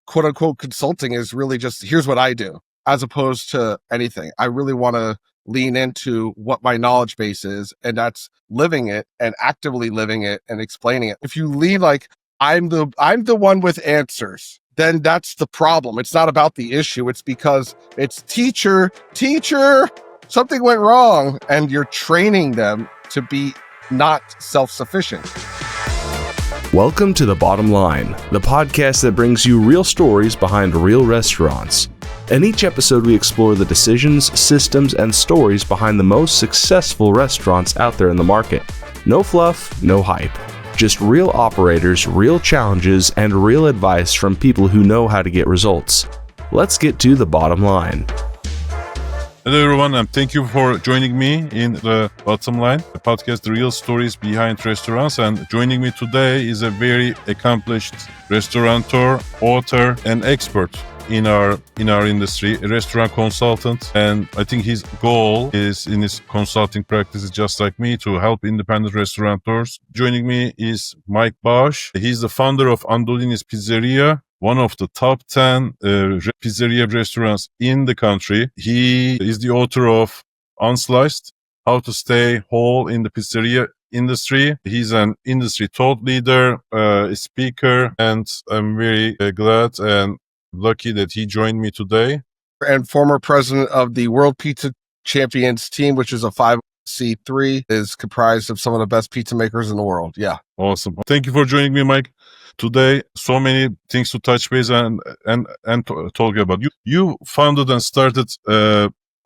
quote unquote consulting is really just, here's what I do, as opposed to anything. I really want to lean into what my knowledge base is, and that's living it and actively living it and explaining it. If you lean like I'm the one with answers, then that's the problem. It's not about the issue. It's because it's teacher, something went wrong, and you're training them to be not self-sufficient. Welcome to The Bottom Line, the podcast that brings you real stories behind real restaurants. In each episode, we explore the decisions, systems, and stories behind the most successful restaurants out there in the market. No fluff, no hype. Just real operators, real challenges, and real advice from people who know how to get results. Let's get to the bottom line. Hello everyone, and thank you for joining me in The Bottom Line, the podcast, the real stories behind restaurants. And joining me today is a very accomplished restaurateur, author, and expert in our industry, a restaurant consultant. And I think his goal is, in his consulting practice, is just like me, to help independent restaurateurs. Joining me is Mike Bausch. He's the founder of Andolini's Pizzeria, one of the top 10 pizzeria restaurants in the country. He is the author of Unsliced, How to Stay Whole in the Pizzeria Industry. He's an industry thought leader, a speaker, and I'm very glad and lucky that he joined me today. And former president of the World Pizza Champions team, which is a 5C3, is comprised of some of the best pizza makers in the world. Yeah. Awesome. Thank you for joining me, Mike. Today, so many things to touch base and talk about. You founded and started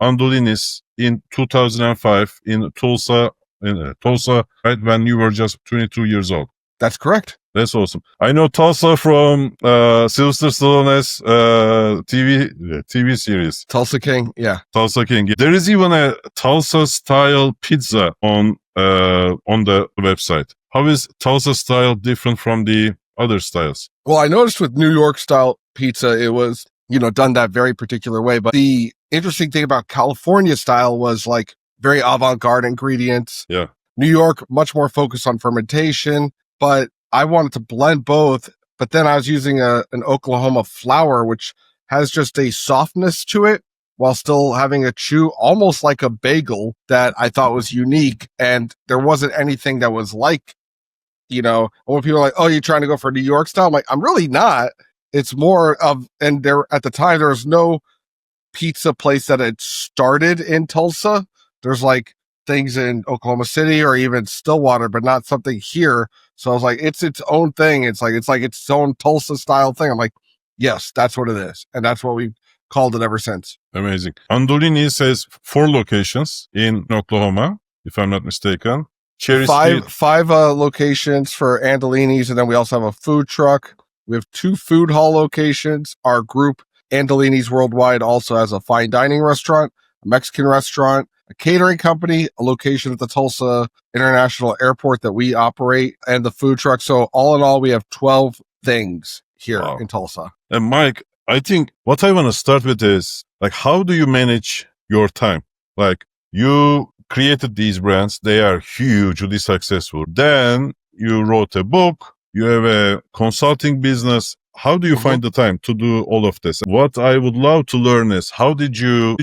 Andolini's in 2005 in Tulsa, right when you were just 22 years old. That's correct. That's awesome. I know Tulsa from Sylvester Stallone's TV series. Tulsa King, yeah. Tulsa King. There is even a Tulsa-style pizza on the website. How is Tulsa-style different from the other styles? Well, I noticed with New York style pizza, it was, done that very particular way. But the interesting thing about California style was like very avant-garde ingredients. Yeah. New York, much more focused on fermentation, but I wanted to blend both. But then I was using an Oklahoma flour, which has just a softness to it while still having a chew, almost like a bagel, that I thought was unique. And there wasn't anything that was like, when people are like, oh, you're trying to go for New York style? I'm like, I'm really not. It's more of, and there at the time, there was no pizza place that had started in Tulsa. There's like things in Oklahoma City or even Stillwater, but not something here. So I was like, it's its own thing. It's like its own Tulsa style thing. I'm like, yes, that's what it is. And that's what we've called it ever since. Amazing. Andolini says 4 locations in Oklahoma, if I'm not mistaken. Five locations for Andolini's, and then we also have a food truck. We have 2 food hall locations. Our group, Andolini's Worldwide, also has a fine dining restaurant, a Mexican restaurant, a catering company, a location at the Tulsa International Airport that we operate, and the food truck. So all in all, we have 12 things here in Tulsa. And Mike, I think what I want to start with is, like, how do you manage your time? Like, you created these brands. They are hugely successful. Then you wrote a book. You have a consulting business. How do you find the time to do all of this? What I would love to learn is, how did you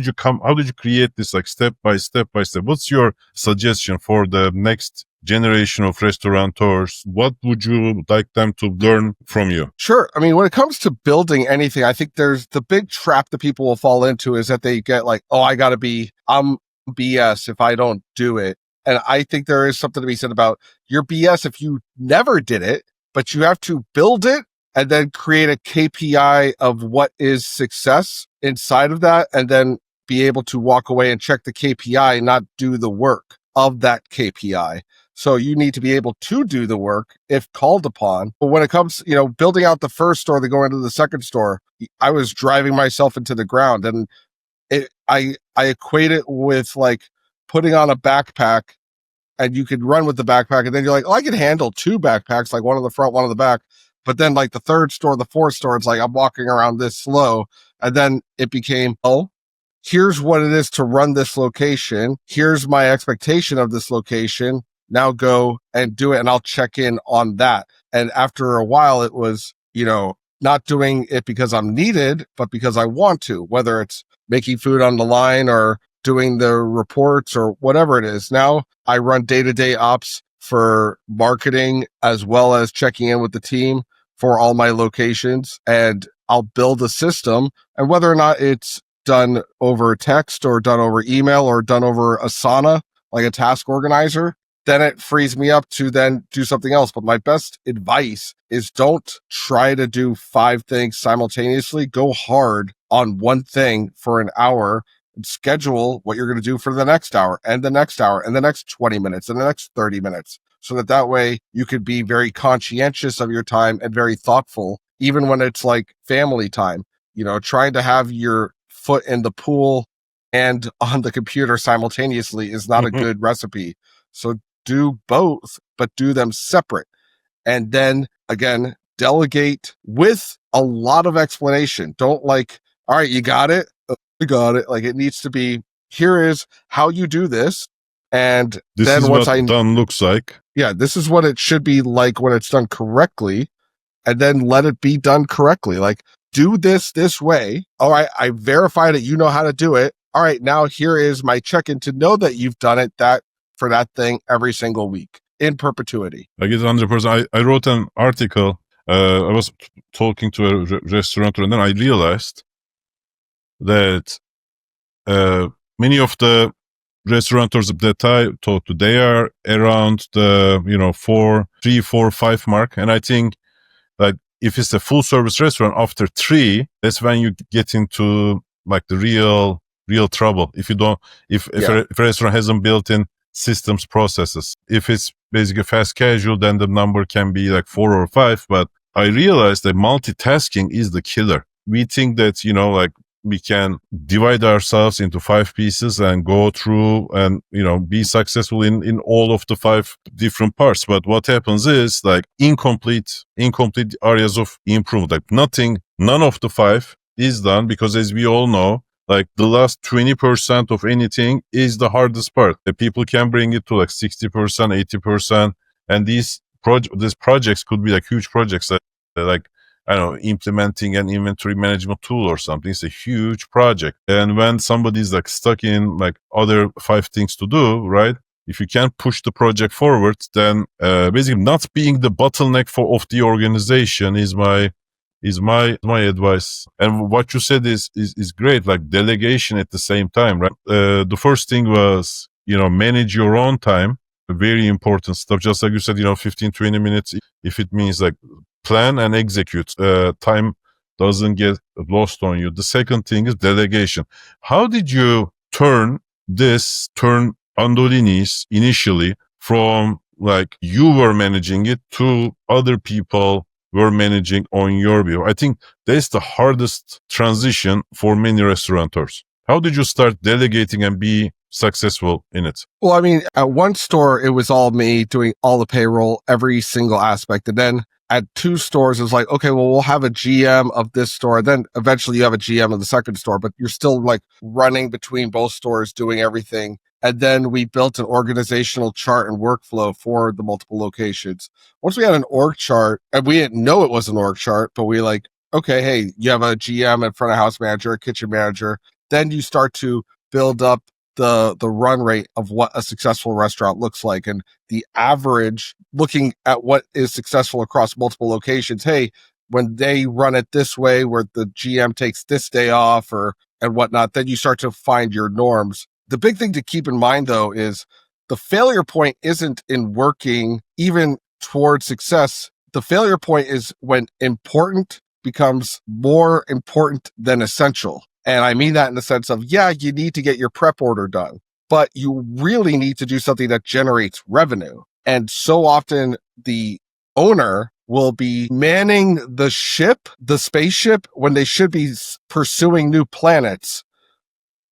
create this, like, step by step? What's your suggestion for the next generation of restaurateurs? What would you like them to learn from you? Sure. I mean, when it comes to building anything, I think there's the big trap that people will fall into is that they get like, oh, I'm BS if I don't do it. And I think there is something to be said about your BS if you never did it, but you have to build it and then create a KPI of what is success inside of that, and then be able to walk away and check the KPI, not do the work of that KPI. So you need to be able to do the work if called upon. But when it comes, building out the first store, then going into the second store, I was driving myself into the ground. And I equate it with like putting on a backpack, and you could run with the backpack, and then you're like, oh, I can handle 2 backpacks, like one on the front, one on the back. But then like the third store, the fourth store, it's like I'm walking around this slow. And then it became, oh, here's what it is to run this location. Here's my expectation of this location. Now go and do it, and I'll check in on that. And after a while, it was, not doing it because I'm needed, but because I want to, whether it's making food on the line or doing the reports or whatever it is. Now I run day-to-day ops for marketing as well as checking in with the team for all my locations, and I'll build a system, and whether or not it's done over text or done over email or done over Asana, like a task organizer, then it frees me up to then do something else. But my best advice is don't try to do 5 things simultaneously. Go hard on one thing for an hour and schedule what you're going to do for the next hour and the next hour and the next 20 minutes and the next 30 minutes. So that way you could be very conscientious of your time and very thoughtful, even when it's like family time. Trying to have your foot in the pool and on the computer simultaneously is not a good recipe. So do both, but do them separate. And then again, delegate with a lot of explanation. Don't all right, you got it. You got it. Like, it needs to be, here is how you do this. And this then is once what done looks like. Yeah, this is what it should be like when it's done correctly. And then let it be done correctly. Like, do this way. All right, I verified it. You know how to do it. All right, now here is my check-in to know that you've done it for that thing every single week in perpetuity. I guess 100%. I wrote an article. I was talking to a restaurateur, and then I realized that many of the restaurateurs that I talked to, they are around the 3, 4, 5 mark, and I think like if it's a full service restaurant, after 3, that's when you get into like the real trouble. If a restaurant hasn't built in systems, processes. If it's basically fast casual, then the number can be like 4 or 5. But I realized that multitasking is the killer. We think that we can divide ourselves into 5 pieces and go through and, be successful in all of the 5 different parts. But what happens is like incomplete areas of improvement. Like none of the 5 is done, because as we all know, like the last 20% of anything is the hardest part. The people can bring it to like 60%, 80%. And these projects could be like huge projects like, I don't know, implementing an inventory management tool or something. It's a huge project. And when somebody's like stuck in like other 5 things to do, right? If you can't push the project forward, then basically not being the bottleneck of the organization is my advice. And what you said is great, like delegation at the same time, right? The first thing was, manage your own time. Very important stuff. Just like you said, 15, 20 minutes, if it means like plan and execute, time doesn't get lost on you. The second thing is delegation. How did you turn Andolini's initially from like you were managing it to other people were managing on your behalf? I think that's the hardest transition for many restaurateurs. How did you start delegating and be successful in it? Well, I mean, at one store, it was all me doing all the payroll, every single aspect. And then at 2 stores, it was like, okay, well, we'll have a GM of this store. Then eventually you have a GM of the second store, but you're still like running between both stores, doing everything. And then we built an organizational chart and workflow for the multiple locations. Once we had an org chart, and we didn't know it was an org chart, but we like, okay, hey, you have a GM, and front of house manager, a kitchen manager. Then you start to build up the run rate of what a successful restaurant looks like, and the average, looking at what is successful across multiple locations. Hey, when they run it this way, where the GM takes this day off and whatnot, then you start to find your norms. The big thing to keep in mind, though, is the failure point isn't in working even towards success. The failure point is when important becomes more important than essential. And I mean that in the sense of, yeah, you need to get your prep order done, but you really need to do something that generates revenue. And so often the owner will be manning the spaceship, when they should be pursuing new planets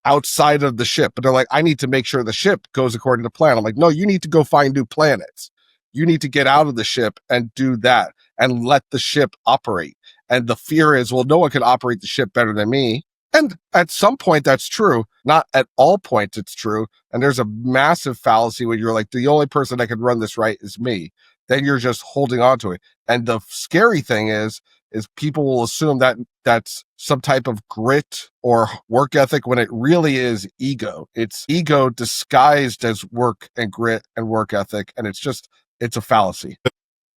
outside of the ship. But they're like, I need to make sure the ship goes according to plan. I'm like, no, you need to go find new planets. You need to get out of the ship and do that and let the ship operate. And the fear is, well, no one can operate the ship better than me. And at some point that's true. Not at all points it's true. And there's a massive fallacy when you're like, the only person that can run this right is me. then you're just holding on to it. And the scary thing is people will assume that that's some type of grit or work ethic when it really is ego. It's ego disguised as work and grit and work ethic. And it's a fallacy.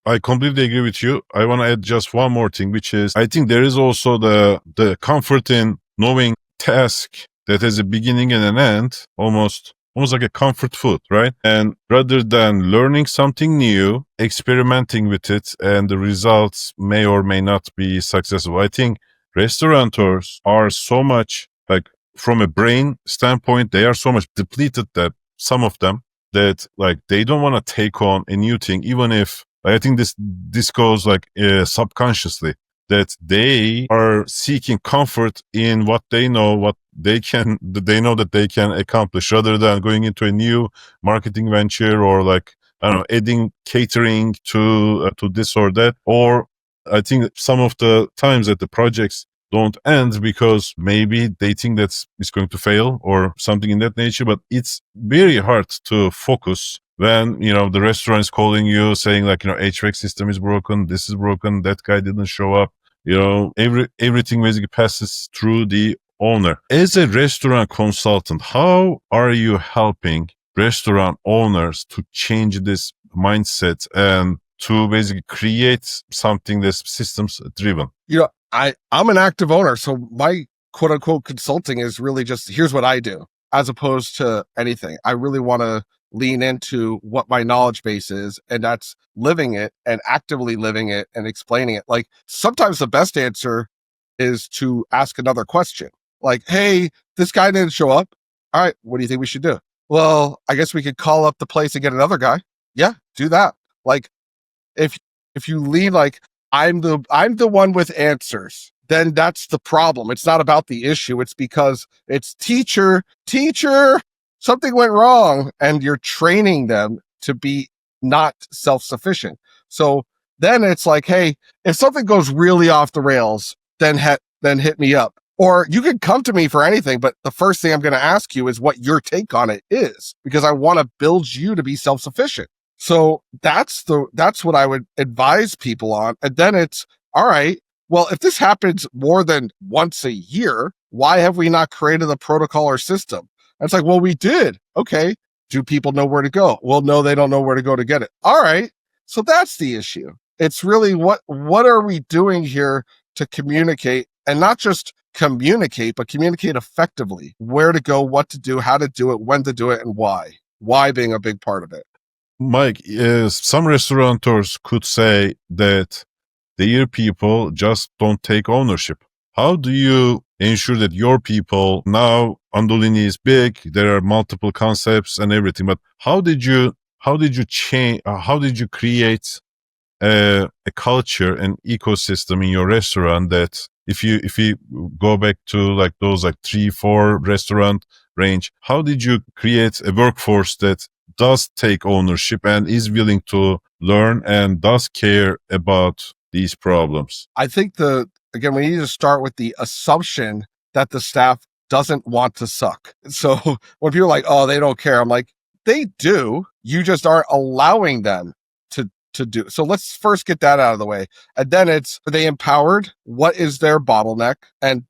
I completely agree with you. I want to add just one more thing, which is I think there is also the comfort in knowing task that has a beginning and an end, almost like a comfort food, right? And rather than learning something new, experimenting with it, and the results may or may not be successful. I think restaurateurs are so much, like, from a brain standpoint, they are so much depleted that some of them that, like, they don't want to take on a new thing, even if I think this goes like subconsciously, that they are seeking comfort in what they know, what they know that they can accomplish, rather than going into a new marketing venture or, like, I don't know, adding catering to this or that. Or I think some of the times that the projects don't end because maybe they think that it's going to fail or something in that nature. But it's very hard to focus when, the restaurant is calling you saying, like, HVAC system is broken, this is broken, that guy didn't show up. Everything basically passes through the owner. As a restaurant consultant, how are you helping restaurant owners to change this mindset and to basically create something that's systems driven? I'm an active owner, so my quote unquote consulting is really just, here's what I do, as opposed to anything. I really want to lean into what my knowledge base is, and that's living it and actively living it and explaining it. Like, sometimes the best answer is to ask another question. Like, hey, this guy didn't show up. All right, what do you think we should do? Well, I guess we could call up the place and get another guy. Yeah, do that. Like, if you lean like, I'm the one with answers, then that's the problem. It's not about the issue. It's because it's teacher, something went wrong, and you're training them to be not self-sufficient. So then it's like, hey, if something goes really off the rails, then hit me up. Or you can come to me for anything, but the first thing I'm going to ask you is what your take on it is, because I want to build you to be self-sufficient. So that's what I would advise people on. And then it's, all right, well, if this happens more than once a year, why have we not created a protocol or system? And it's like, well, we did. Okay. Do people know where to go? Well, no, they don't know where to go to get it. All right. So that's the issue. It's really what are we doing here to communicate, and not just communicate, but communicate effectively, where to go, what to do, how to do it, when to do it, and why being a big part of it. Mike, some restaurateurs could say that their people just don't take ownership. How do you ensure that your people, now Andolini is big, there are multiple concepts and everything, but how did you change, how did you create a culture, an ecosystem in your restaurant that if you go back to like those like 3-4 restaurant range, how did you create a workforce that does take ownership and is willing to learn and does care about these problems? I think we need to start with the assumption that the staff doesn't want to suck. So when people are like, oh, they don't care, I'm like, they do. You just aren't allowing them to do. So let's first get that out of the way. And then it's, are they empowered? What is their bottleneck? And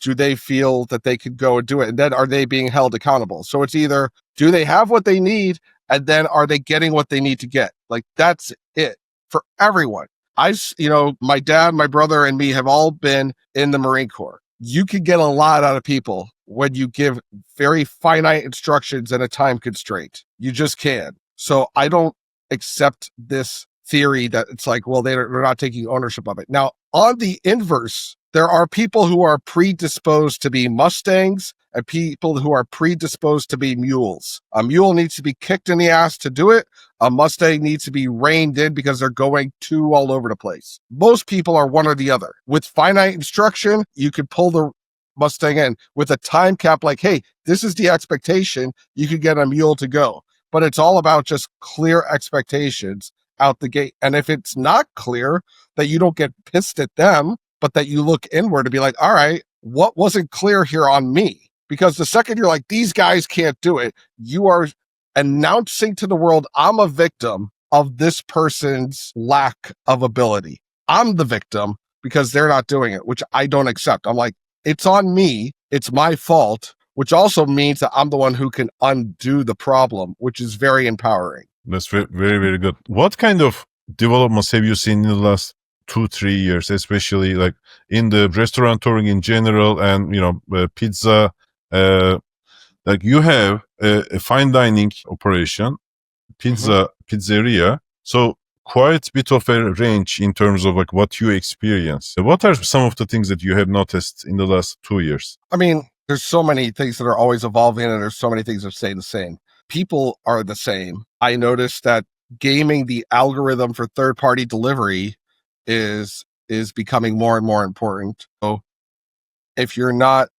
do they feel that they could go and do it? And then are they being held accountable? So it's either, do they have what they need? And then are they getting what they need to get? Like, that's it for everyone. My dad, my brother, and me have all been in the Marine Corps. You can get a lot out of people when you give very finite instructions and a time constraint. You just can. So I don't accept this theory that it's like, well, they're not taking ownership of it. Now, on the inverse, there are people who are predisposed to be Mustangs and people who are predisposed to be mules. A mule needs to be kicked in the ass to do it. A Mustang needs to be reined in because they're going too all over the place. Most people are one or the other. With finite instruction, you could pull the Mustang in. With a time cap, like, hey, this is the expectation, you could get a mule to go. But it's all about just clear expectations out the gate. And if it's not clear, that you don't get pissed at them, but that you look inward to be like, all right, what wasn't clear here on me? Because the second you're like, these guys can't do it, you are announcing to the world, I'm a victim of this person's lack of ability. I'm the victim because they're not doing it, which I don't accept. I'm like, it's on me. It's my fault, which also means that I'm the one who can undo the problem, which is very empowering. That's very, very, very good. What kind of developments have you seen in the last 2-3 years, especially like in the restaurateuring in general and, pizza, like you have a fine dining operation, pizzeria. So quite a bit of a range in terms of like what you experience. What are some of the things that you have noticed in the last 2 years? I mean, there's so many things that are always evolving and there's so many things that stay the same. People are the same. I noticed that gaming the algorithm for third-party delivery is becoming more and more important. So if you're not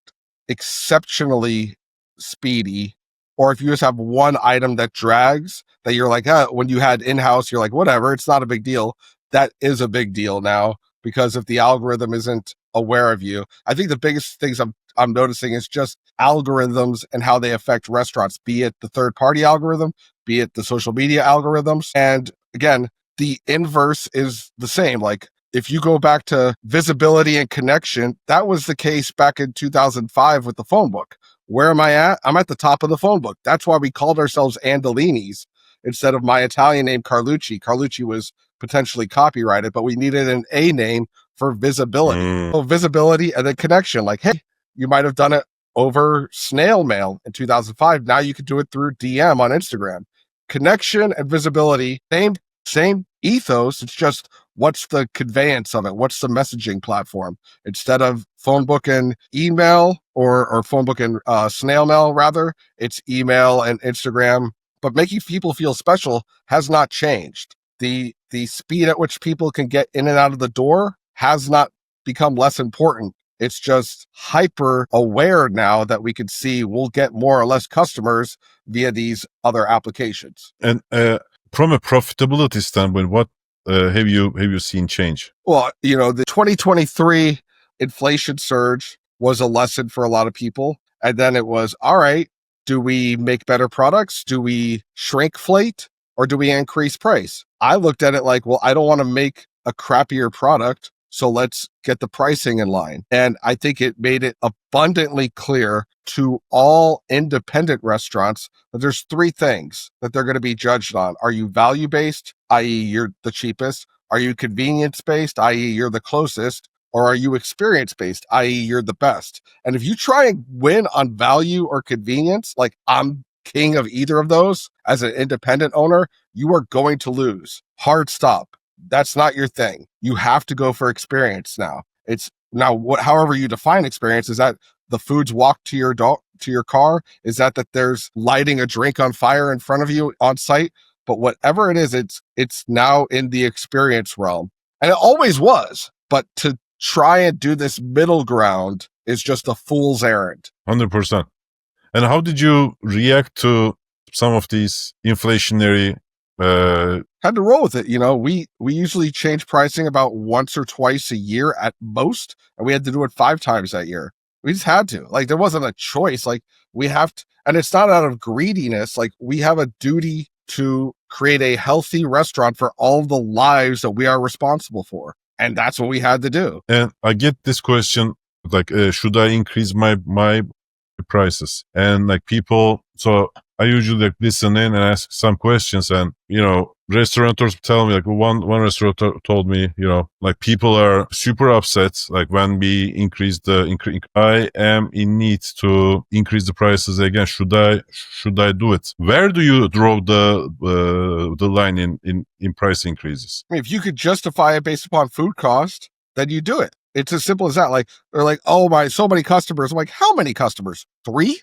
exceptionally speedy, or if you just have one item that drags, that you're like, when you had in-house, you're like, whatever, it's not a big deal. That is a big deal now, because if the algorithm isn't aware of you, I think the biggest things I'm noticing is just algorithms and how they affect restaurants, be it the third-party algorithm, be it the social media algorithms. And again, the inverse is the same. Like if you go back to visibility and connection, that was the case back in 2005 with the phone book. Where am I at? I'm at the top of the phone book. That's why we called ourselves Andolinis instead of my Italian name, Carlucci. Carlucci was potentially copyrighted, but we needed an A name for visibility. So visibility and then connection. Like, hey, you might have done it over snail mail in 2005. Now you can do it through DM on Instagram. Connection and visibility, same ethos. It's just, what's the conveyance of it? What's the messaging platform? Instead of phone book and email or phone book and snail mail, rather, it's email and Instagram. But making people feel special has not changed. The speed at which people can get in and out of the door has not become less important. It's just hyper aware now that we can see we'll get more or less customers via these other applications. And from a profitability standpoint, what have you seen change? Well, the 2023 inflation surge was a lesson for a lot of people. And then it was, all right, do we make better products? Do we shrinkflate? Or do we increase price? I looked at it like, well, I don't want to make a crappier product, so let's get the pricing in line. And I think it made it abundantly clear to all independent restaurants that there's three things that they're going to be judged on. Are you value-based, i.e. you're the cheapest? Are you convenience-based, i.e. you're the closest? Or are you experience-based, i.e. you're the best? And if you try and win on value or convenience, like I'm king of either of those as an independent owner, you are going to lose. Hard stop. That's not your thing. You have to go for experience now. It's now however you define experience, is that the food's walked to your car? Is that there's lighting a drink on fire in front of you on site? But whatever it is, it's now in the experience realm. And it always was. But to try and do this middle ground is just a fool's errand. 100%. And how did you react to some of these inflationary? Had to roll with it. We usually change pricing about once or twice a year at most, and we had to do it 5 times that year. We just had to. Like, there wasn't a choice. Like, we have to, and it's not out of greediness. Like, we have a duty to create a healthy restaurant for all the lives that we are responsible for, and that's what we had to do. And I get this question, like, should I increase my prices? And like people, so I usually like listen in and ask some questions, and restaurateurs tell me, like one restaurateur told me, like people are super upset, like when we increase I am in need to increase the prices again. Should I do it? Where do you draw the line in price increases? I mean, if you could justify it based upon food cost, then you do it. It's as simple as that. Like, they're like, oh my, so many customers. I'm like, how many customers? 3?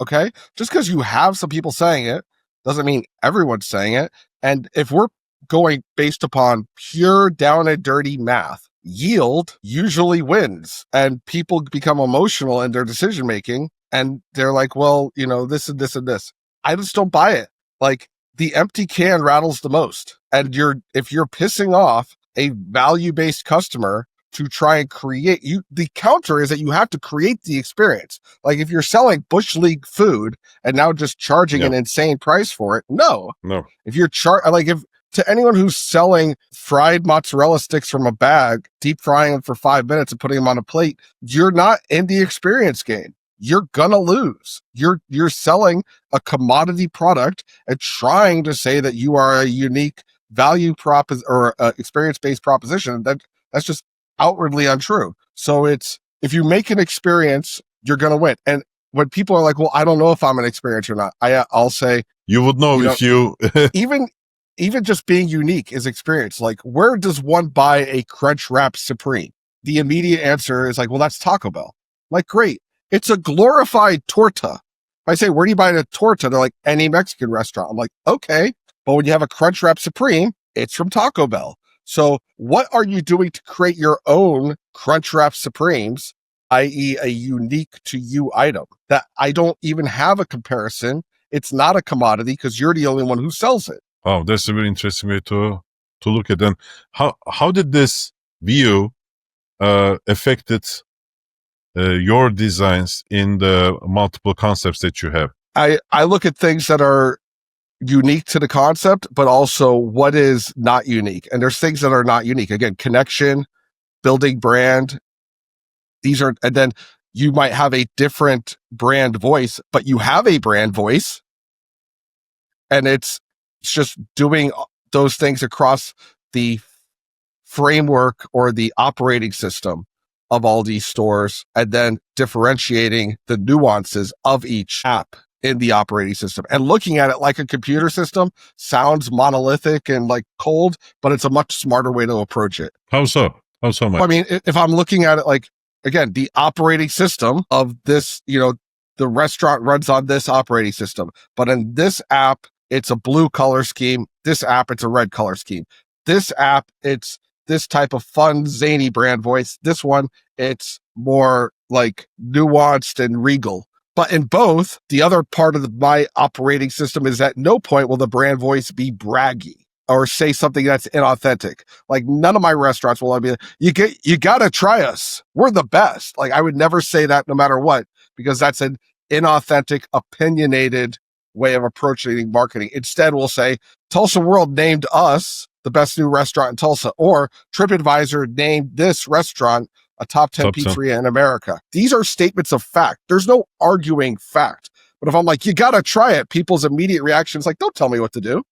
Okay. Just because you have some people saying it doesn't mean everyone's saying it. And if we're going based upon pure down and dirty math, yield usually wins, and people become emotional in their decision making. And they're like, well, this and this and this. I just don't buy it. Like, the empty can rattles the most. And if you're pissing off a value-based customer to try and create the counter is that you have to create the experience. Like if you're selling Bush League food and now just charging an insane price for it, no. If you're if to anyone who's selling fried mozzarella sticks from a bag, deep frying them for 5 minutes and putting them on a plate, you're not in the experience game. You're gonna lose. You're selling a commodity product and trying to say that you are a unique value or experience-based proposition. That's just outwardly untrue. So if you make an experience, you're gonna win. And when people are like, well, I don't know if I'm an experience or not, I'll say you would know if you even just being unique is experience. Like, where does one buy a Crunch Wrap Supreme? The immediate answer is like, well, that's Taco Bell. Like, great. It's a glorified torta. If I say, where do you buy a torta? They're like, any Mexican restaurant. I'm like, okay. But when you have a Crunch Wrap Supreme, it's from Taco Bell. So what are you doing to create your own Crunch Wrap Supremes, i.e. a unique to you item that I don't even have a comparison? It's not a commodity because you're the only one who sells it. Oh, that's a very interesting way to look at it. And how did this view affected your designs in the multiple concepts that you have? I look at things that are unique to the concept, but also what is not unique. And there's things that are not unique. Again, connection, building brand. And then you might have a different brand voice, but you have a brand voice. And it's just doing those things across the framework or the operating system of all these stores, and then differentiating the nuances of each app in the operating system and looking at it like a computer system sounds monolithic and like cold, but it's a much smarter way to approach it. How so? How so much? I mean, if I'm looking at it like, again, the operating system of this, the restaurant runs on this operating system, but in this app, it's a blue color scheme. This app, it's a red color scheme. This app, it's this type of fun, zany brand voice. This one, it's more like nuanced and regal. But in both, the other part of my operating system is at no point will the brand voice be braggy or say something that's inauthentic. Like none of my restaurants will be, you gotta try us. We're the best. Like I would never say that no matter what, because that's an inauthentic, opinionated way of approaching marketing. Instead, we'll say Tulsa World named us the best new restaurant in Tulsa, or TripAdvisor named this restaurant a top 10 pizzeria in America. These are statements of fact. There's no arguing fact. But if I'm like, you gotta try it, people's immediate reaction is like, don't tell me what to do.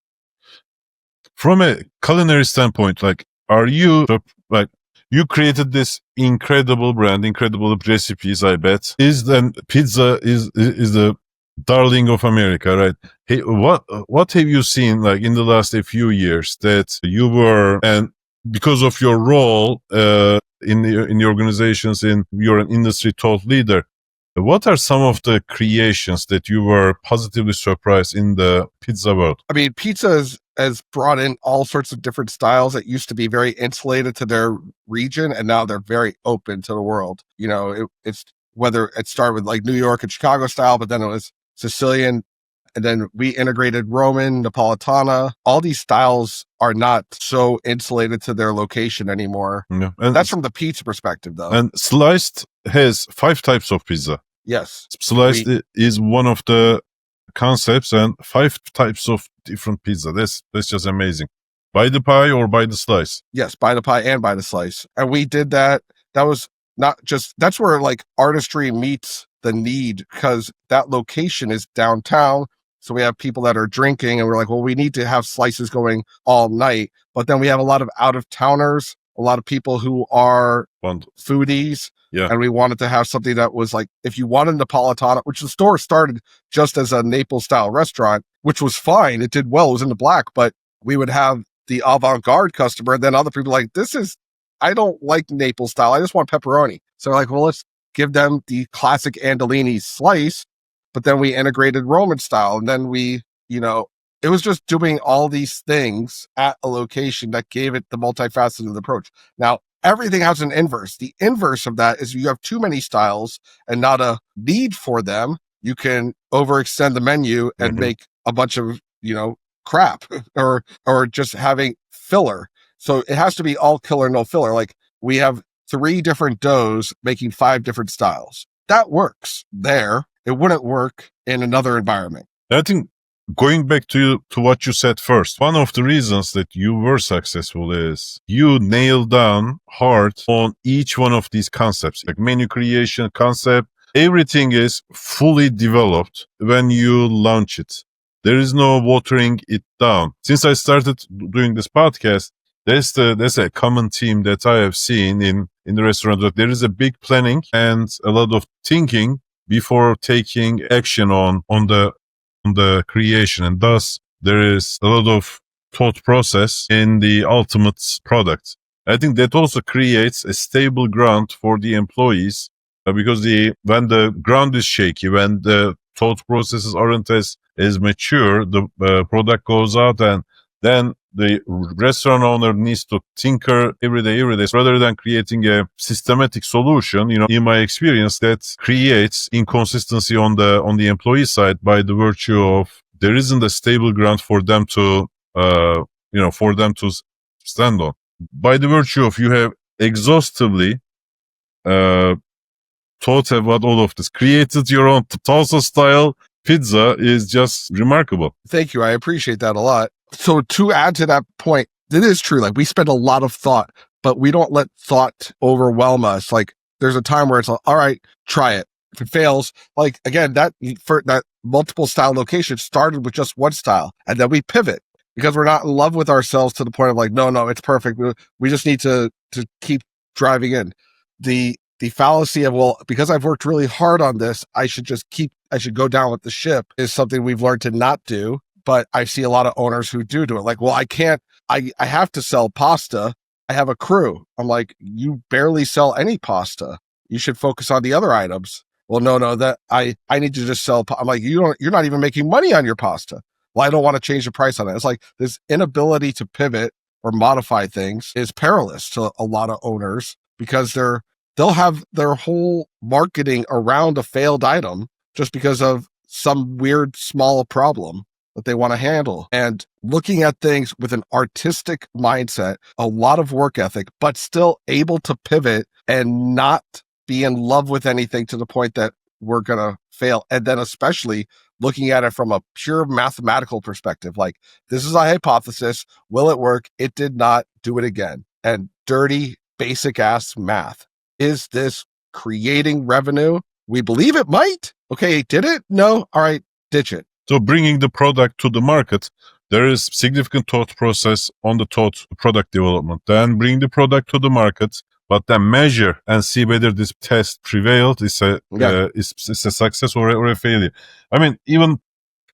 From a culinary standpoint, like, are you like, you created this incredible brand, incredible recipes, I bet. Pizza is the darling of America, right? Hey, what have you seen like in the last few years that you were, and because of your role in the organizations, you're an industry thought leader. What are some of the creations that you were positively surprised in the pizza world? I mean, pizza has brought in all sorts of different styles that used to be very insulated to their region, and now they're very open to the world. It's whether it started with like New York and Chicago style, but then it was Sicilian, and then we integrated Roman, Napolitana. All these styles are not so insulated to their location anymore. Yeah. And that's from the pizza perspective, though. And Sliced has 5 types of pizza. Yes. Sliced is one of the concepts, and 5 types of different pizza. That's just amazing. By the pie or by the slice? Yes, by the pie and by the slice. And we did that. That was not just, that's where like artistry meets the need, because that location is downtown. So we have people that are drinking and we're like, well, we need to have slices going all night. But then we have a lot of out of towners, a lot of people who are foodies. Yeah. And we wanted to have something that was like, if you wanted Napolitana, which the store started just as a Naples style restaurant, which was fine. It did well. It was in the black, but we would have the avant-garde customer. And then other people like, I don't like Naples style. I just want pepperoni. So like, well, let's give them the classic Andolini slice, but then we integrated Roman style. And then it was just doing all these things at a location that gave it the multifaceted approach. Now, everything has an inverse. The inverse of that is you have too many styles and not a need for them. You can overextend the menu and make a bunch of, crap or just having filler. So it has to be all killer, no filler. Like 3 different doughs making 5 different styles. That works there. It wouldn't work in another environment. I think going back to what you said first, one of the reasons that you were successful is you nailed down hard on each one of these concepts, like menu creation concept. Everything is fully developed when you launch it. There is no watering it down. Since I started doing this podcast, there's a common theme that I have seen in the restaurant. There is a big planning and a lot of thinking before taking action on the creation, and thus there is a lot of thought process in the ultimate product. I think that also creates a stable ground for the employees because when the ground is shaky, when the thought processes aren't as mature, the product goes out, and then the restaurant owner needs to tinker every day, rather than creating a systematic solution. In my experience, that creates inconsistency on the employee side by the virtue of there isn't a stable ground for them to, stand on. By the virtue of you have exhaustively, thought about all of this, created your own Tulsa style pizza is just remarkable. Thank you. I appreciate that a lot. So to add to that point, it is true. Like, we spend a lot of thought, but we don't let thought overwhelm us. Like, there's a time where it's like, all right, try it. If it fails, like, again, that multiple style location started with just one style, and then we pivot because we're not in love with ourselves to the point of like, no, it's perfect. We just need to keep driving in. The fallacy of, well, because I've worked really hard on this, I should go down with the ship is something we've learned to not do. But I see a lot of owners who do it. Like, well, I have to sell pasta. I have a crew. I'm like, you barely sell any pasta. You should focus on the other items. Well, no, that I need to just sell. I'm like, you're not even making money on your pasta. Well, I don't want to change the price on it. It's like this inability to pivot or modify things is perilous to a lot of owners because they'll have their whole marketing around a failed item just because of some weird small problem that they want to handle. And looking at things with an artistic mindset, a lot of work ethic, but still able to pivot and not be in love with anything to the point that we're going to fail. And then especially looking at it from a pure mathematical perspective, like, this is a hypothesis. Will it work? It did not. Do it again. And dirty, basic ass math. Is this creating revenue? We believe it might. Okay, did it? No. All right, ditch it. So bringing the product to the market, there is significant thought process on the product development. Then bring the product to the market, but then measure and see whether this test prevailed, is a success or a failure. I mean, even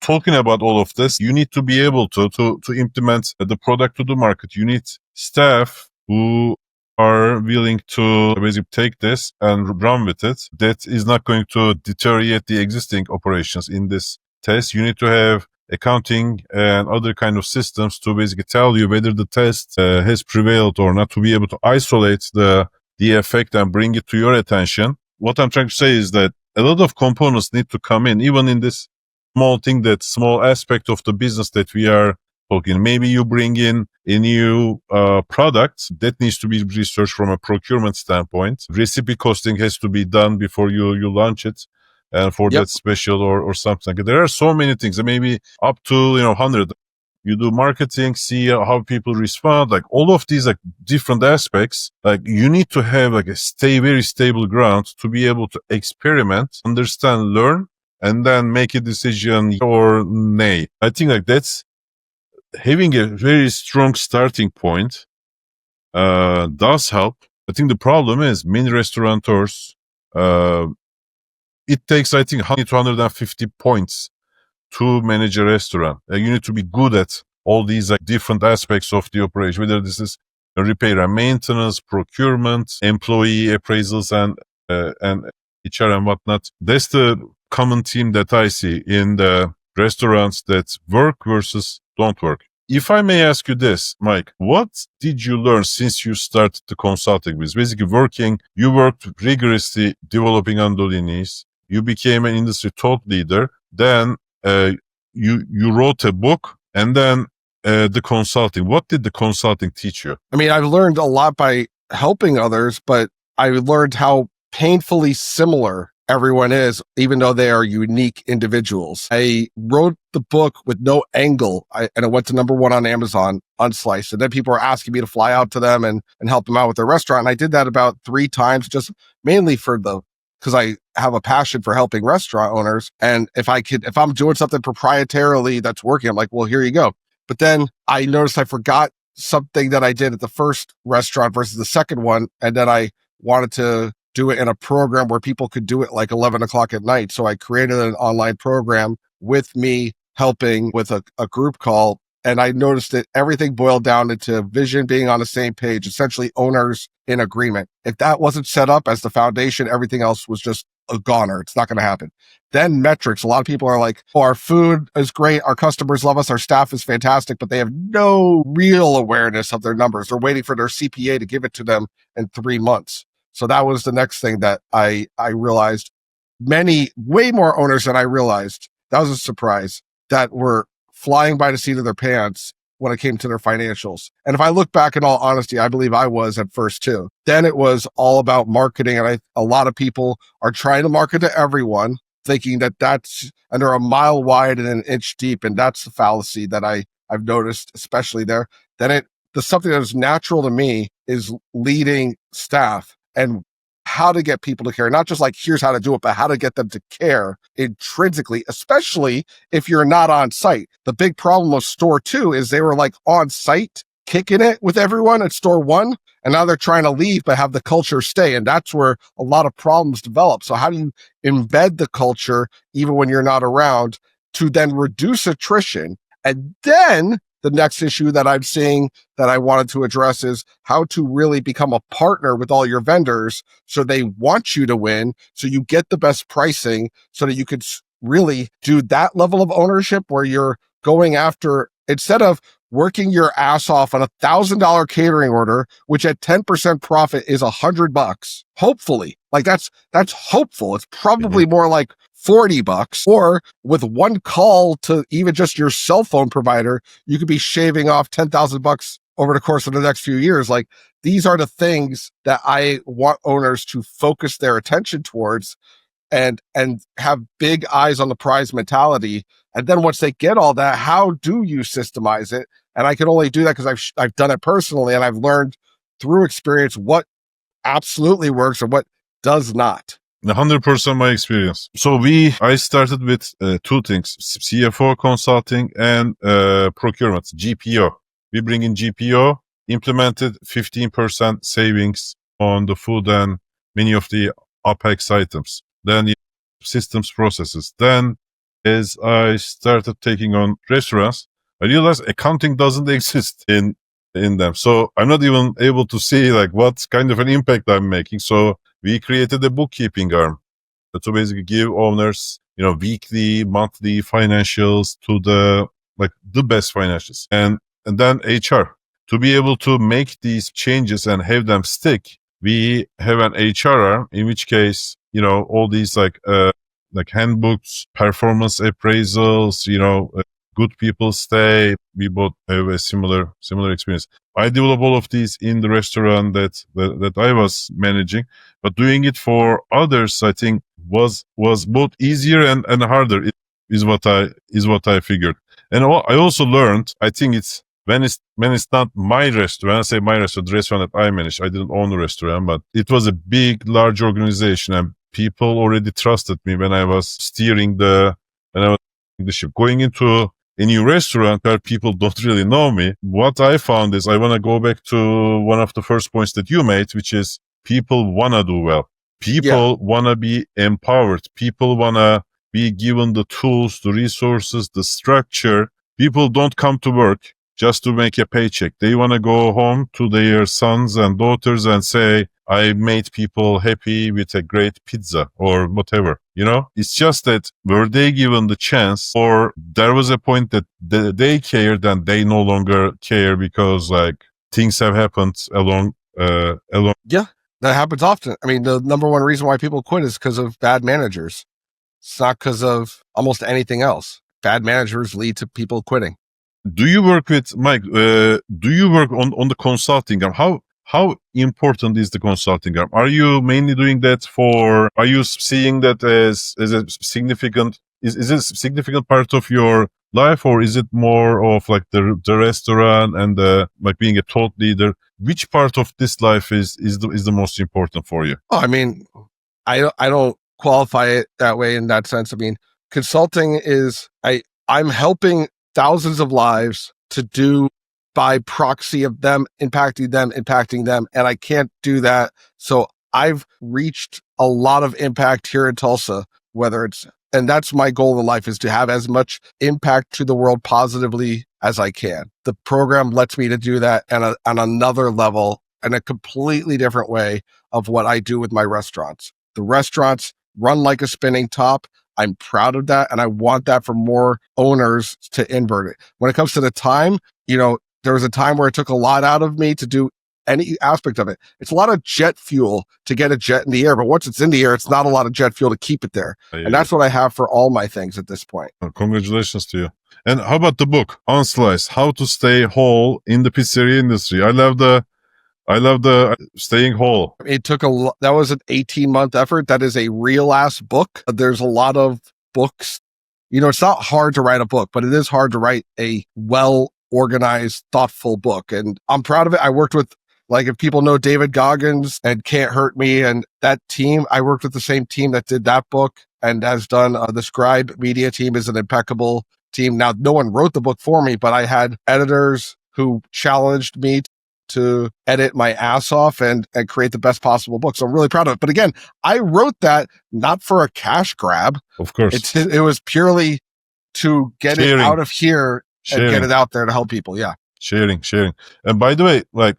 talking about all of this, you need to be able to implement the product to the market. You need staff who are willing to basically take this and run with it. That is not going to deteriorate the existing operations in this test. You need to have accounting and other kind of systems to basically tell you whether the test has prevailed or not, to be able to isolate the effect and bring it to your attention. What I'm trying to say is that a lot of components need to come in, even in this small aspect of the business that we are talking. Maybe you bring in a new product that needs to be researched from a procurement standpoint. Recipe costing has to be done before you launch it. And for that special or something. There are so many things, maybe up to 100. You do marketing, see how people respond, like all of these like different aspects. Like, you need to have like a very stable ground to be able to experiment, understand, learn, and then make a decision or nay. I think like that's having a very strong starting point does help. I think the problem is many restaurateurs, it takes, I think, 100 to 150 points to manage a restaurant. You need to be good at all these like different aspects of the operation, whether this is repair and maintenance, procurement, employee appraisals, and HR and whatnot. That's the common theme that I see in the restaurants that work versus don't work. If I may ask you this, Mike, what did you learn since you started the consulting business? Basically you worked rigorously developing Andolinis. You became an industry thought leader. Then you wrote a book, and then the consulting. What did the consulting teach you? I mean, I've learned a lot by helping others, but I learned how painfully similar everyone is, even though they are unique individuals. I wrote the book with no angle, and it went to #1 on Amazon, Unsliced. And then people were asking me to fly out to them and help them out with their restaurant. And I did that about 3 times, just mainly because I have a passion for helping restaurant owners. And if I'm doing something proprietarily that's working, I'm like, well, here you go. But then I noticed I forgot something that I did at the first restaurant versus the second one. And then I wanted to do it in a program where people could do it like 11 o'clock at night. So I created an online program with me helping with a group call. And I noticed that everything boiled down into vision being on the same page, essentially owners in agreement. If that wasn't set up as the foundation, everything else was just a goner. It's not going to happen. Then metrics. A lot of people are like, oh, our food is great. Our customers love us. Our staff is fantastic, but they have no real awareness of their numbers. They're waiting for their CPA to give it to them in 3 months. So that was the next thing that I realized. Way more owners than I realized. That was a surprise, that were flying by the seat of their pants when it came to their financials. And if I look back in all honesty, I believe I was at first too. Then it was all about marketing. And a lot of people are trying to market to everyone, thinking and they're a mile wide and an inch deep. And that's the fallacy that I've noticed, especially there. Then something that was natural to me is leading staff and how to get people to care, not just like, here's how to do it, but how to get them to care intrinsically, especially if you're not on site. The big problem with store 2 is they were like on site, kicking it with everyone at store 1. And now they're trying to leave, but have the culture stay. And that's where a lot of problems develop. So how do you embed the culture, even when you're not around, to then reduce attrition? And then the next issue that I'm seeing that I wanted to address is how to really become a partner with all your vendors so they want you to win, so you get the best pricing, so that you could really do that level of ownership where you're going after, instead of working your ass off on $1,000 catering order, which at 10% profit is $100, hopefully. Like that's hopeful. It's probably more like $40, or with one call to even just your cell phone provider, you could be shaving off $10,000 over the course of the next few years. Like, these are the things that I want owners to focus their attention towards and have big eyes on the prize mentality. And then once they get all that, how do you systemize it? And I can only do that because I've done it personally, and I've learned through experience what absolutely works and what does not. 100% my experience. So I started with 2 things: CFO consulting and procurement, GPO. We bring in GPO, implemented 15% savings on the food and many of the unpacks items. Then systems, processes. Then as I started taking on restaurants, I realized accounting doesn't exist in them. So I'm not even able to see like what kind of an impact I'm making. So we created a bookkeeping arm to basically give owners, weekly, monthly financials to the best financials, and then HR to be able to make these changes and have them stick. We have an HR arm, in which case, all these like handbooks, performance appraisals, good people stay. We both have a similar experience. I developed all of these in the restaurant that I was managing, but doing it for others, I think was both easier and harder. Is what I figured. And I also learned, I think it's when it's not my restaurant. When I say my restaurant, the restaurant that I managed, I didn't own the restaurant, but it was a large organization, and people already trusted me when I was steering the ship. Going into a new restaurant where people don't really know me, what I found is I want to go back to one of the first points that you made, which is people want to do well. People want to be empowered. People want to be given the tools, the resources, the structure. People don't come to work just to make a paycheck. They want to go home to their sons and daughters and say, I made people happy with a great pizza or whatever. It's just that were they given the chance, or there was a point that they cared and they no longer care because things have happened along. Yeah, that happens often. I mean, the number one reason why people quit is because of bad managers. It's not because of almost anything else. Bad managers lead to people quitting. Do you work with Mike? Do you work on the consulting? How how important is the consulting arm? Are you mainly doing that are you seeing that as a significant, is it a significant part of your life, or is it more of like the restaurant and like being a thought leader? Which part of this life is the most important for you? Oh, I mean, I don't qualify it that way in that sense. I mean, consulting is I'm helping thousands of lives to do by proxy of them, impacting them. And I can't do that. So I've reached a lot of impact here in Tulsa, and that's my goal in life, is to have as much impact to the world positively as I can. The program lets me to do that on another level, in a completely different way of what I do with my restaurants. The restaurants run like a spinning top. I'm proud of that. And I want that for more owners to invert it. When it comes to the time, there was a time where it took a lot out of me to do any aspect of it. It's a lot of jet fuel to get a jet in the air, but once it's in the air, it's not a lot of jet fuel to keep it there. And that's what I have for all my things at this point. Congratulations to you. And how about the book, Unsliced, How to Stay Whole in the Pizzeria Industry? I love the staying whole. It took that was an 18-month effort. That is a real ass book. There's a lot of books. It's not hard to write a book, but it is hard to write a well-organized, thoughtful book. And I'm proud of it. I worked with, like, if people know David Goggins and Can't Hurt Me and that team, I worked with the same team that did that book and has done the Scribe Media team is an impeccable team. Now, no one wrote the book for me, but I had editors who challenged me to edit my ass off and create the best possible book. So I'm really proud of it. But again, I wrote that not for a cash grab. Of course. It was purely to get it out of here and get it out there to help people. Yeah. Sharing. And by the way, like,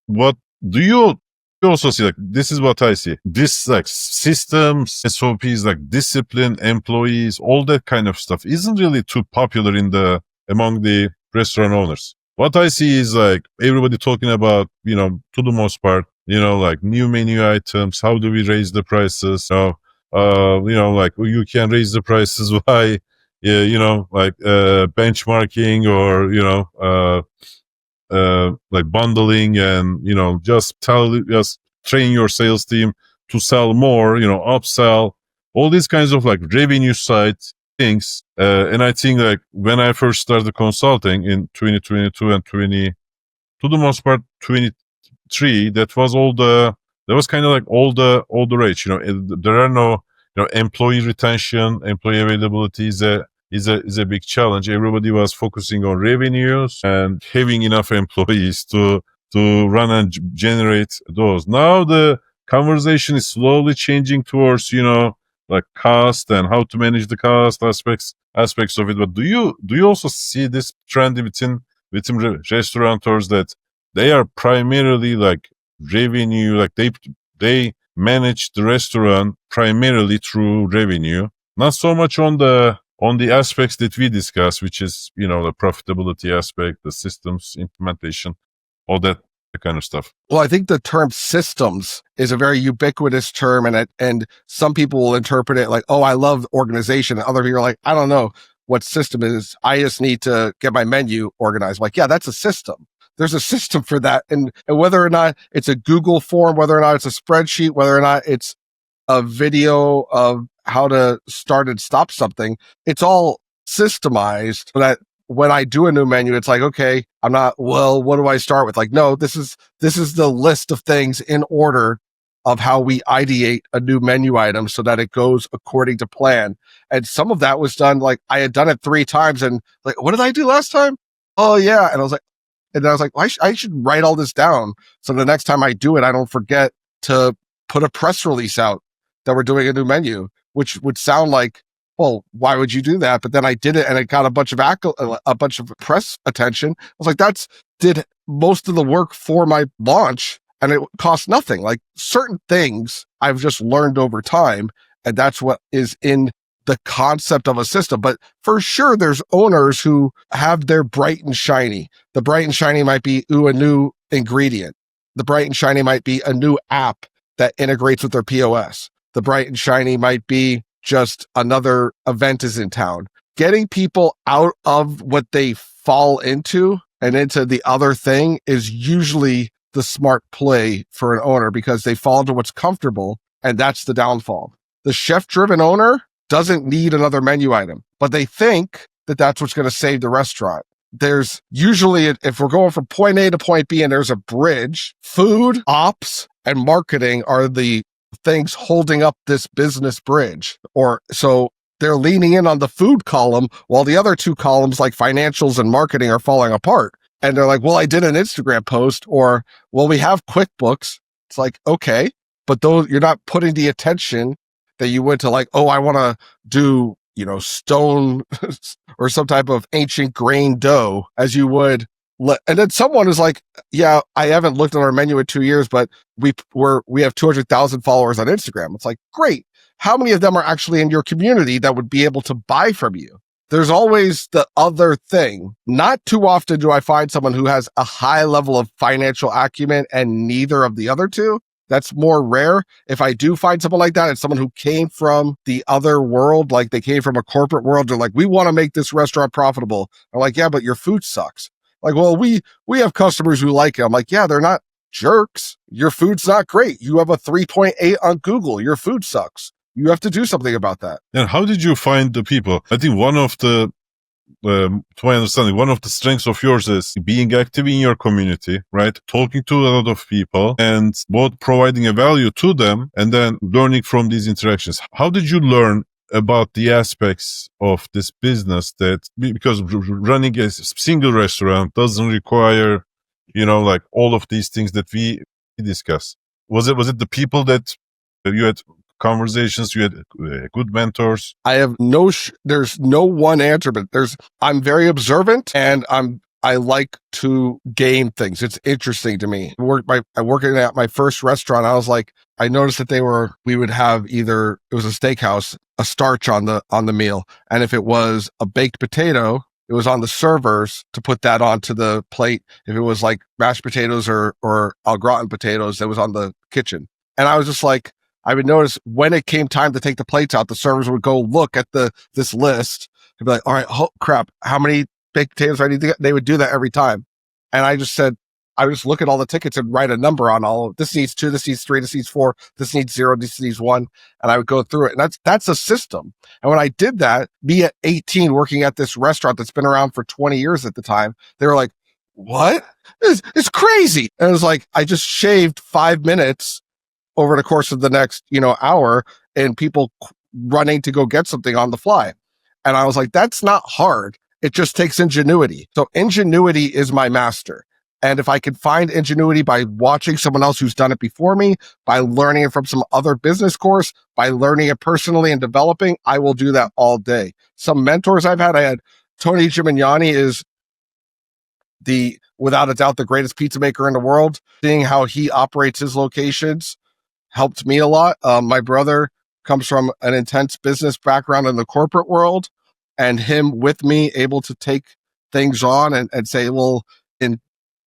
what do you also see? Like, this is what I see. This, like, systems, SOPs, like discipline, employees, all that kind of stuff isn't really too popular among the restaurant owners. What I see is, like, everybody talking about, to the most part, like new menu items. How do we raise the prices? Like, you can raise the prices by, benchmarking or, like bundling and, just train your sales team to sell more, upsell, all these kinds of like revenue side things. And I think, like, when I first started consulting in 2022 and to the most part 23, that was kind of like all the rage. There are no, employee retention, employee availability is a big challenge. Everybody was focusing on revenues and having enough employees to run and generate those. Now the conversation is slowly changing towards, like cost and how to manage the cost aspects of it. But do you also see this trend within restaurateurs, that they are primarily like revenue, like they manage the restaurant primarily through revenue, not so much on the aspects that we discuss, which is, the profitability aspect, the systems implementation, all that kind of stuff? Well, I think the term systems is a very ubiquitous term, and some people will interpret it like, oh, I love organization. And other people are like, I don't know what system is. I just need to get my menu organized. Like, yeah, that's a system. There's a system for that. And whether or not it's a Google form, whether or not it's a spreadsheet, whether or not it's a video of how to start and stop something, it's all systemized so that when I do a new menu, it's like, okay, I'm not, well, what do I start with? Like, no, this is the list of things in order of how we ideate a new menu item so that it goes according to plan. And some of that was done, like, I had done it 3 times and like, what did I do last time? Oh yeah. And I was like, well, I should write all this down. So the next time I do it, I don't forget to put a press release out that we're doing a new menu, which would sound like, well, why would you do that? But then I did it and it got a bunch of press attention. I was like, did most of the work for my launch and it cost nothing. Like, certain things I've just learned over time, and that's what is in the concept of a system. But for sure, there's owners who have their bright and shiny. The bright and shiny might be, a new ingredient. The bright and shiny might be a new app that integrates with their POS. The bright and shiny might be just another event is in town. Getting people out of what they fall into and into the other thing is usually the smart play for an owner because they fall into what's comfortable, and that's the downfall. The chef-driven owner doesn't need another menu item, but they think that that's what's going to save the restaurant. There's usually, if we're going from point A to point B and there's a bridge, food, ops, and marketing are the things holding up this business bridge. Or so they're leaning in on the food column while the other two columns like financials and marketing are falling apart. And they're like, well, I did an Instagram post, or, well, we have QuickBooks. It's like, okay, but those, you're not putting the attention that you would to like, oh, I want to do, stone or some type of ancient grain dough as you would. And then someone is like, yeah, I haven't looked at our menu in 2 years, but we have 200,000 followers on Instagram. It's like, great. How many of them are actually in your community that would be able to buy from you? There's always the other thing. Not too often do I find someone who has a high level of financial acumen and neither of the other two. That's more rare. If I do find someone like that, it's someone who came from the other world, like they came from a corporate world. They're like, we want to make this restaurant profitable. I'm like, yeah, but your food sucks. Like, well, we have customers who like it. I'm like, yeah, they're not jerks. Your food's not great. You have a 3.8 on Google. Your food sucks. You have to do something about that. And how did you find the people? I think one of the, to my understanding, one of the strengths of yours is being active in your community, right? Talking to a lot of people and both providing a value to them and then learning from these interactions. How did you learn about the aspects of this business because running a single restaurant doesn't require, like all of these things that we discuss? Was it the people that you had conversations, you had good mentors? I have there's no one answer, but I'm very observant and I like to game things. It's interesting to me. Working at my first restaurant, I was like, I noticed that we would have either, it was a steakhouse, a starch on the meal. And if it was a baked potato, it was on the servers to put that onto the plate. If it was like mashed potatoes or au gratin potatoes, it was on the kitchen. And I was just like, I would notice when it came time to take the plates out, the servers would go look at this list and be like, all right, oh crap, how many baked potatoes do I need to get? They would do that every time. And I just said, I would just look at all the tickets and write a number on all of this needs 2, this needs 3, this needs 4, this needs 0, this needs 1. And I would go through it. And that's a system. And when I did that, me at 18 working at this restaurant that's been around for 20 years at the time, they were like, what? It's crazy. And it was like, I just shaved 5 minutes over the course of the next, hour and people running to go get something on the fly. And I was like, that's not hard. It just takes ingenuity. So ingenuity is my master. And if I can find ingenuity by watching someone else who's done it before me, by learning it from some other business course, by learning it personally and developing, I will do that all day. Some mentors I had Tony Gimignani is without a doubt, the greatest pizza maker in the world. Seeing how he operates his locations helped me a lot. My brother comes from an intense business background in the corporate world, and him with me able to take things on and say, well, in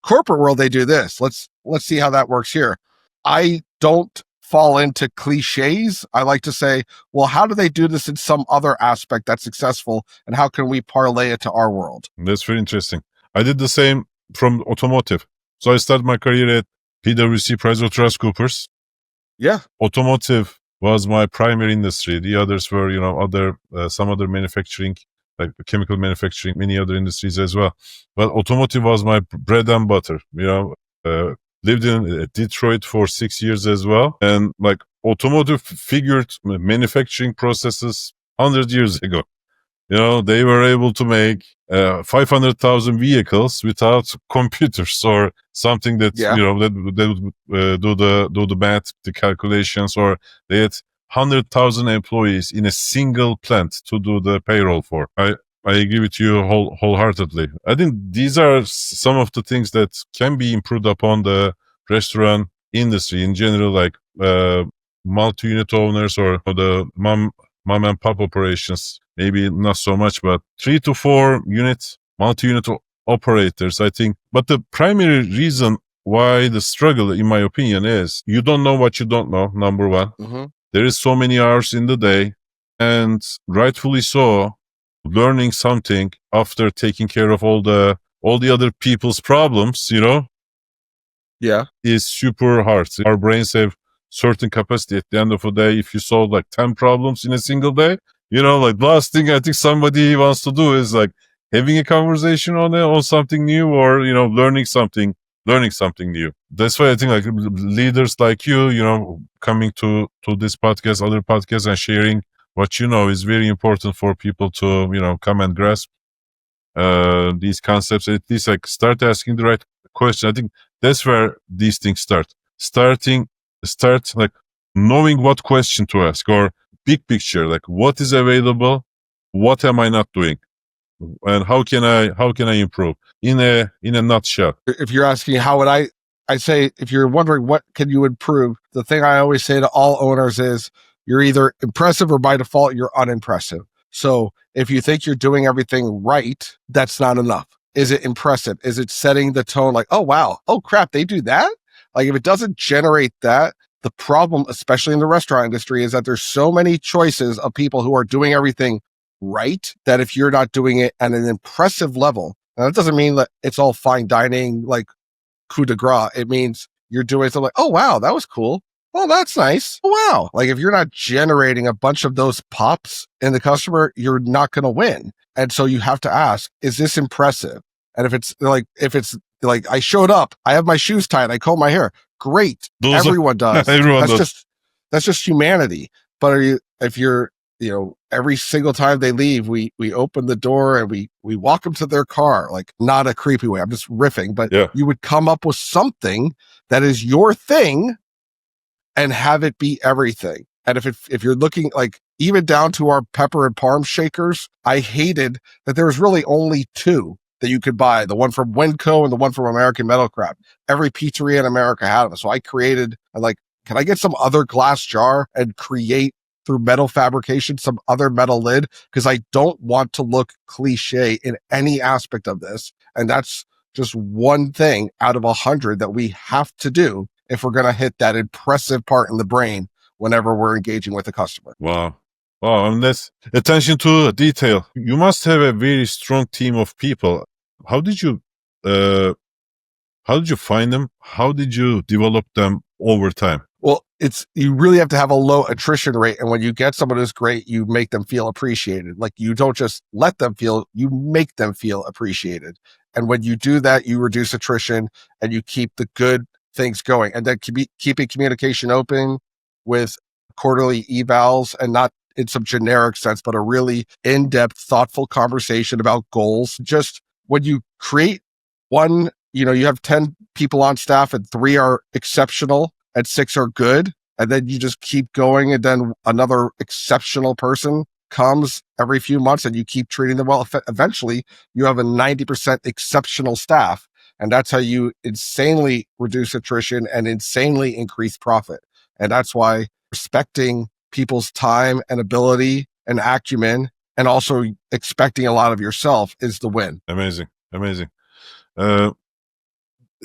corporate world, they do this. Let's see how that works here. I don't fall into cliches. I like to say, well, how do they do this in some other aspect that's successful? And how can we parlay it to our world? That's very interesting. I did the same from automotive. So I started my career at PwC, PricewaterhouseCoopers. Yeah. Automotive was my primary industry. The others were, some other manufacturing, like chemical manufacturing, many other industries as well. But automotive was my bread and butter. Lived in Detroit for 6 years as well. And like automotive figured manufacturing processes 100 years ago. They were able to make 500,000 vehicles without computers or something that, that would do the math, the calculations, or they had 100,000 employees in a single plant to do the payroll for. I agree with you wholeheartedly. I think these are some of the things that can be improved upon the restaurant industry in general, like multi-unit owners or the mom and pop operations. Maybe not so much, but 3 to 4 units, multi-unit operators, I think. But the primary reason why the struggle, in my opinion, is you don't know what you don't know, number one. Mm-hmm. There is so many hours in the day, and rightfully so, learning something after taking care of all the other people's problems, Yeah, Yeah. is super hard. Our brains have certain capacity. At the end of the day, if you solve like 10 problems in a single day, like last thing I think somebody wants to do is like having a conversation on something new, or learning something new. That's why I think like leaders like you, coming to this podcast, other podcasts, and sharing what is very important for people to come and grasp these concepts. At least like start asking the right question. I think that's where these things start like knowing what question to ask, or big picture, like what is available, what am I not doing, and how can I improve in a nutshell. If you're asking how would I say, if you're wondering what can you improve, the thing I always say to all owners is you're either impressive or by default you're unimpressive. So if you think you're doing everything right, that's not enough. Is it impressive? Is it setting the tone like, oh, wow, oh, crap, they do that? Like if it doesn't generate that, the problem, especially in the restaurant industry, is that there's so many choices of people who are doing everything right that if you're not doing it at an impressive level, and that doesn't mean that it's all fine dining, like coup de grace. It means you're doing something like, oh, wow, that was cool. Oh, that's nice. Oh, wow. Like if you're not generating a bunch of those pops in the customer, you're not going to win. And so you have to ask, is this impressive? And if it's like I showed up, I have my shoes tied, I comb my hair. Great. Everyone does. That's just humanity. But if you're, every single time they leave, we open the door and we walk them to their car, like not a creepy way. I'm just riffing, but you would come up with something that is your thing and have it be everything. And if you're looking like even down to our pepper and parm shakers, I hated that there was really only two that you could buy, the one from Winco and the one from American Metal Craft. Every pizzeria in America had them. So I created, can I get some other glass jar and create through metal fabrication some other metal lid? Because I don't want to look cliche in any aspect of this. And that's just one thing out of 100 that we have to do if we're going to hit that impressive part in the brain whenever we're engaging with a customer. Wow. And that's attention to detail. You must have a very strong team of people. How did you find them? How did you develop them over time? Well, you really have to have a low attrition rate. And when you get someone who's great, you make them feel appreciated. Like you don't just let them feel, you make them feel appreciated. And when you do that, you reduce attrition and you keep the good things going. And then keeping communication open with quarterly evals, and not in some generic sense, but a really in-depth, thoughtful conversation about goals. Just when you create one, you have 10 people on staff and 3 are exceptional and 6 are good. And then you just keep going. And then another exceptional person comes every few months and you keep treating them well. Eventually you have a 90% exceptional staff. And that's how you insanely reduce attrition and insanely increase profit. And that's why respecting people's time and ability and acumen, and also expecting a lot of yourself, is the win. Amazing.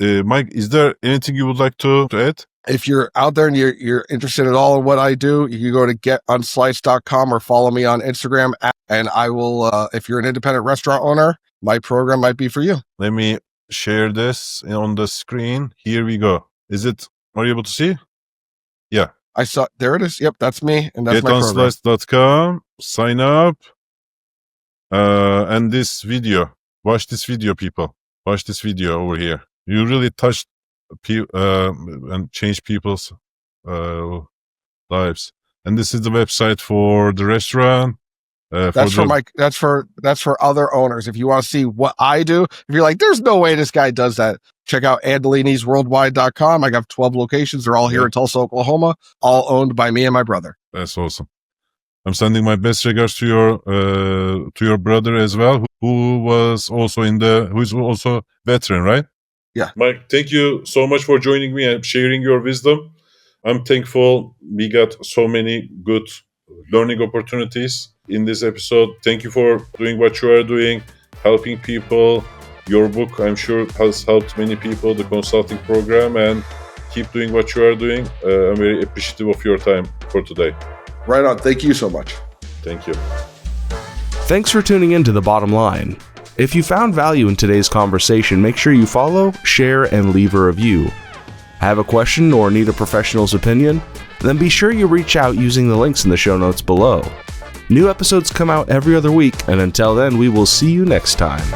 Mike, is there anything you would like to add? If you're out there and you're interested at all in what I do, you can go to getunsliced.com or follow me on Instagram. And I will, if you're an independent restaurant owner, my program might be for you. Let me share this on the screen. Here we go. Are you able to see? Yeah. I saw, there it is. Yep, that's me. And that's my program. Getunsliced.com, sign up. And this video, watch this video, people. Watch this video over here. You really touched and changed people's lives. And this is the website for the restaurant. That's for other owners. If you want to see what I do, if you're like, there's no way this guy does that, check out andolinisworldwide.com. I got 12 locations. They're all here in Tulsa, Oklahoma, all owned by me and my brother. That's awesome. I'm sending my best regards to your brother as well, who's also veteran, right? Yeah. Mike, thank you so much for joining me and sharing your wisdom. I'm thankful we got so many good learning opportunities in this episode. Thank you for doing what you are doing, helping people. Your book, I'm sure, has helped many people, the consulting program, and keep doing what you are doing. I'm very appreciative of your time for today. Right on. Thank you so much. Thank you. Thanks for tuning in to The Bottom Line. If you found value in today's conversation, make sure you follow, share, and leave a review. Have a question or need a professional's opinion? Then be sure you reach out using the links in the show notes below. New episodes come out every other week, and until then, we will see you next time.